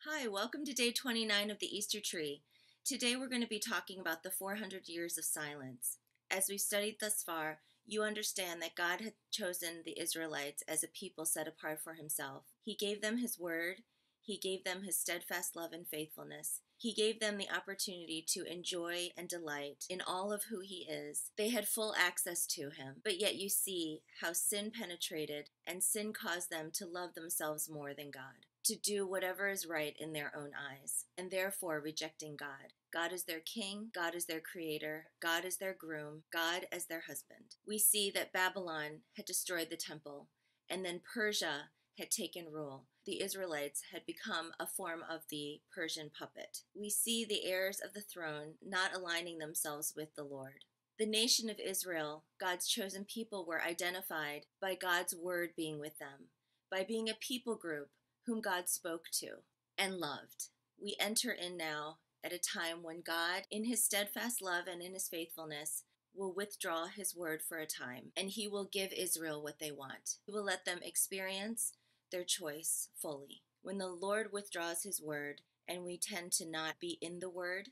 Hi, welcome to day 29 of the Easter tree. Today we're going to be talking about the 400 years of silence. As we've studied thus far, you understand that God had chosen the Israelites as a people set apart for himself. He gave them his word, he gave them his steadfast love and faithfulness. He gave them the opportunity to enjoy and delight in all of who he is. They had full access to him, but yet you see how sin penetrated and sin caused them to love themselves more than God, to do whatever is right in their own eyes, and therefore rejecting God. God is their king, God is their creator, God is their groom, God as their husband. We see that Babylon had destroyed the temple, and then Persia had taken rule. The Israelites had become a form of the Persian puppet. We see the heirs of the throne not aligning themselves with the Lord. The nation of Israel, God's chosen people, were identified by God's word being with them, by being a people group whom God spoke to and loved. We enter in now at a time when God, in his steadfast love and in his faithfulness, will withdraw his word for a time, and he will give Israel what they want. He will let them experience their choice fully. When the Lord withdraws his word and we tend to not be in the word,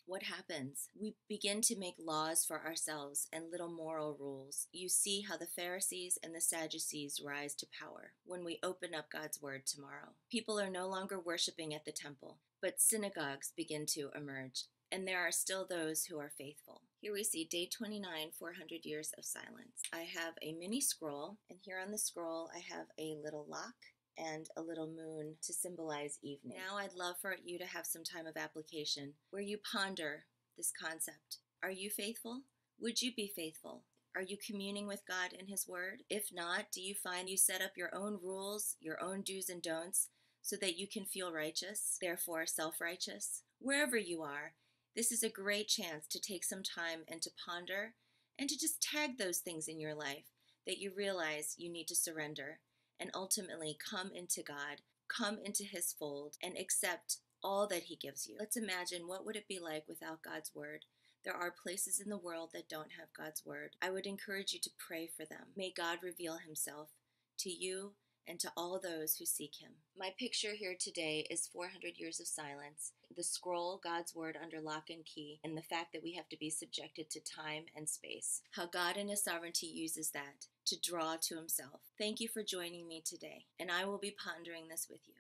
what happens? We begin to make laws for ourselves and little moral rules. You see how the Pharisees and the Sadducees rise to power when we open up God's word tomorrow. People are no longer worshiping at the temple, but synagogues begin to emerge, and there are still those who are faithful. Here we see day 29, 400 years of silence. I have a mini scroll, and here on the scroll I have a little lock and a little moon to symbolize evening. Now I'd love for you to have some time of application where you ponder this concept. Are you faithful? Would you be faithful? Are you communing with God in his word? If not, do you find you set up your own rules, your own do's and don'ts, so that you can feel righteous, therefore self-righteous? Wherever you are, this is a great chance to take some time and to ponder and to just tag those things in your life that you realize you need to surrender and ultimately come into God, come into his fold, and accept all that he gives you. Let's imagine, what would it be like without God's word? There are places in the world that don't have God's word. I would encourage you to pray for them. May God reveal himself to you and to all those who seek him. My picture here today is 400 years of silence, the scroll, God's word under lock and key, and the fact that we have to be subjected to time and space. How God in his sovereignty uses that to draw to himself. Thank you for joining me today, and I will be pondering this with you.